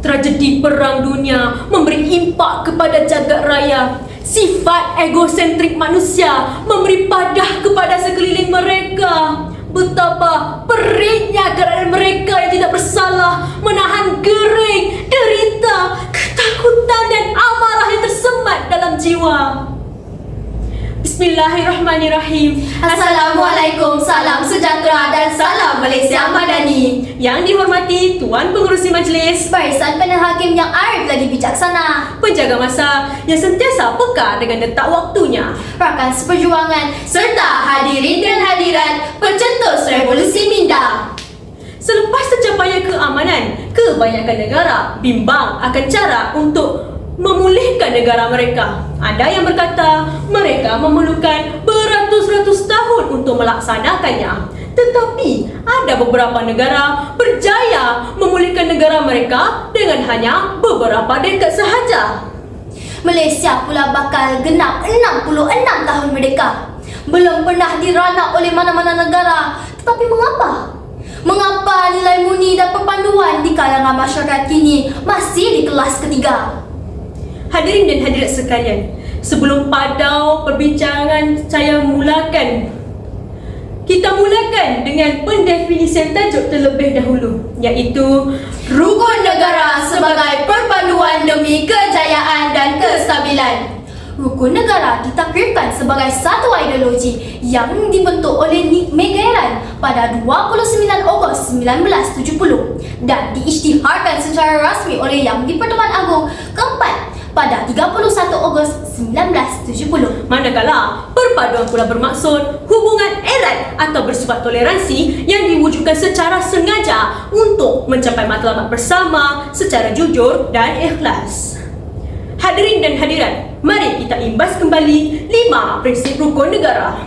Tragedi Perang Dunia memberi impak kepada jagat raya. Sifat egosentrik manusia memberi padah kepada sekeliling mereka. Betapa peritnya keadaan mereka yang tidak bersalah menahan gering, derita, ketakutan dan amarah yang tersemat dalam jiwa. Bismillahirrahmanirrahim. Assalamualaikum, salam sejahtera dan salam Malaysia Madani. Yang dihormati Tuan Pengerusi Majlis, Barisan Panel Hakim yang arif lagi bijaksana, penjaga masa yang sentiasa peka dengan letak waktunya, rakan seperjuangan serta hadirin dan hadirat pencetus revolusi minda. Selepas tercapainya keamanan, kebanyakan negara bimbang akan cara untuk memulihkan negara mereka. Ada yang berkata mereka memerlukan beratus-ratus tahun untuk melaksanakannya. Tetapi ada beberapa negara berjaya memulihkan negara mereka dengan hanya beberapa dekad sahaja. Malaysia pula bakal genap 66 tahun merdeka. Belum pernah dirana oleh mana-mana negara. Tetapi mengapa? Mengapa nilai murni dan perpanduan di kalangan masyarakat kini masih di kelas ketiga? Hadirin dan hadirat sekalian, sebelum padau perbincangan kita mulakan dengan pendefinisian tajuk terlebih dahulu, iaitu Rukun negara sebagai perpaduan demi kejayaan dan kestabilan. Rukun negara ditakrifkan sebagai satu ideologi yang dibentuk oleh Megaran pada 29 Ogos 1970 dan diisytiharkan secara rasmi oleh Yang di-Pertuan Agong keempat pada 31 Ogos 1970. Manakala perpaduan pula bermaksud hubungan erat atau bersifat toleransi yang diwujudkan secara sengaja untuk mencapai matlamat bersama secara jujur dan ikhlas. Hadirin dan hadirat, mari kita imbas kembali 5 prinsip rukun negara.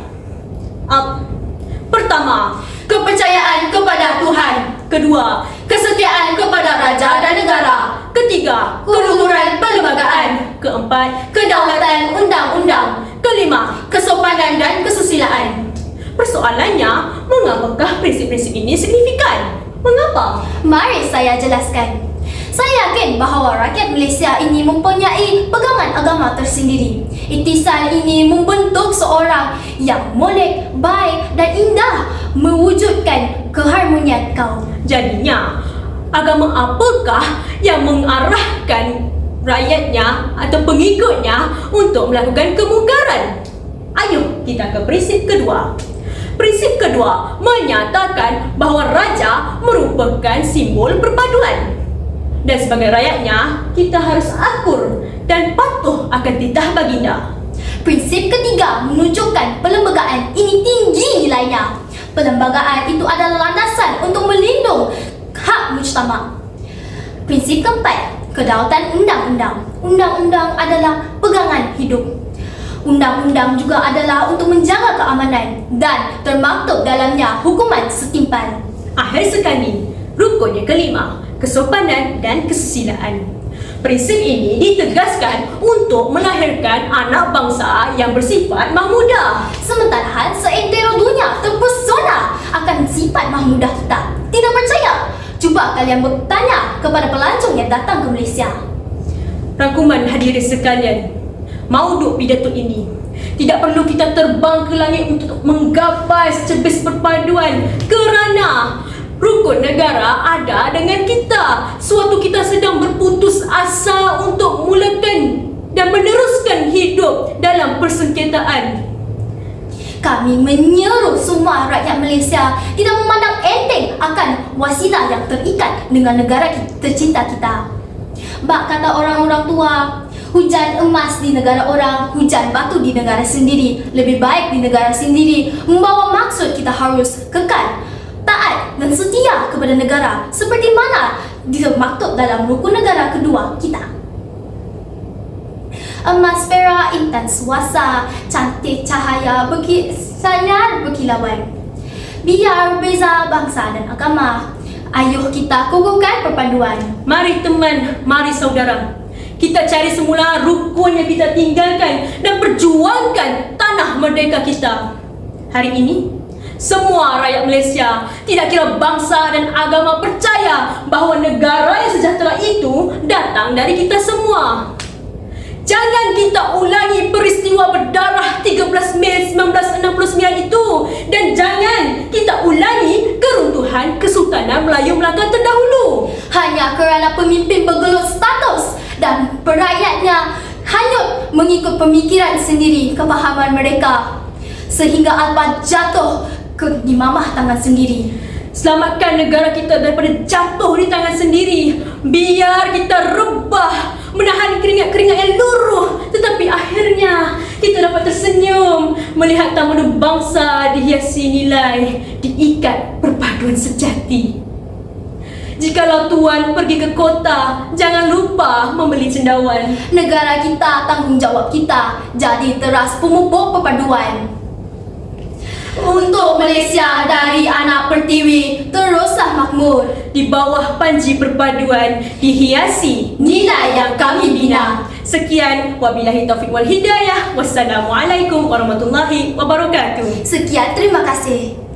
Pertama, Kepercayaan kepada Tuhan. kedua, Kesetiaan kepada raja dan negara. ketiga, Keluhuran perlembagaan. keempat, Kedaulatan undang-undang. kelima. Kesopanan dan kesusilaan. Persoalannya, mengapakah prinsip-prinsip ini signifikan? Mengapa? Mari saya jelaskan. Saya yakin bahawa rakyat Malaysia ini mempunyai pegangan agama tersendiri. Intisal ini membentuk seorang yang molek, baik dan indah, mewujudkan keharmonian kaum. Jadinya, agama apakah yang mengarahkan rakyatnya atau pengikutnya untuk melakukan kemungkaran? Ayo kita ke prinsip kedua. Prinsip kedua menyatakan bahawa raja merupakan simbol perpaduan. Dan sebagai rakyatnya, kita harus akur dan patuh akan titah baginda. Prinsip ketiga menunjukkan perlembagaan ini tinggi nilainya. Perlembagaan itu adalah landasan untuk melindung hak mujtama. Prinsip keempat, kedaulatan undang-undang. Undang-undang adalah pegangan hidup. Undang-undang juga adalah untuk menjaga keamanan dan termaktub dalamnya hukuman setimpal. Akhir sekali, rukun yang kelima, kesopanan dan kesusilaan. Prinsip ini ditegaskan untuk melahirkan anak bangsa yang bersifat mahmudah. Sementara seantero dunia terpesona akan sifat mahmudah kita. Tidak percaya? Cuba kalian bertanya kepada pelancong yang datang ke Malaysia. Rangkuman hadirin sekalian, mauduk pidato ini, tidak perlu kita terbang ke langit untuk menggapai secebis perpaduan, kerana rukun negara ada dengan kita sewaktu kita sedang berputus asa untuk mulakan dan meneruskan hidup dalam persengketaan. Kami menyeru semua rakyat Malaysia tidak memandang enteng akan wasilah yang terikat dengan negara tercinta kita. Bak kata orang-orang tua, hujan emas di negara orang, hujan batu di negara sendiri. Lebih baik di negara sendiri membawa maksud kita harus kekal, taat dan setia kepada negara seperti mana dimaktub dalam rukun negara kedua kita. Emas, perak, intan, suasa, cantik, cahaya, sinar berkilauan. Biar beza bangsa dan agama, ayuh kita kukuhkan perpaduan. Mari teman, mari saudara, kita cari semula rukun yang kita tinggalkan dan perjuangkan tanah merdeka kita. Hari ini, semua rakyat Malaysia, tidak kira bangsa dan agama, percaya bahawa negara yang sejahtera itu datang dari kita semua. Jangan kita ulangi peristiwa berdarah 13 Mei 1969 itu, dan jangan kita ulangi keruntuhan Kesultanan Melayu Melaka terdahulu. Hanya kerana pemimpin bergelut status dan rakyatnya hanyut mengikut pemikiran sendiri, kepahaman mereka, sehingga Alpa jatuh di mamah tangan sendiri. Selamatkan negara kita daripada jatuh di tangan sendiri. Biar kita rebah, menahan keringat-keringat yang luruh, tetapi akhirnya kita dapat tersenyum melihat tamadun bangsa dihiasi nilai, diikat perpaduan sejati. Jikalau tuan pergi ke kota, jangan lupa membeli cendawan. Negara kita, tanggungjawab kita, jadi teras pemupuk perpaduan. Untuk Malaysia dari anak pertiwi teruslah makmur, Di bawah panji perpaduan, dihiasi nilai yang kami bina. Sekian, wabillahi taufiq wal hidayah. Wassalamualaikum warahmatullahi wabarakatuh. Sekian, terima kasih.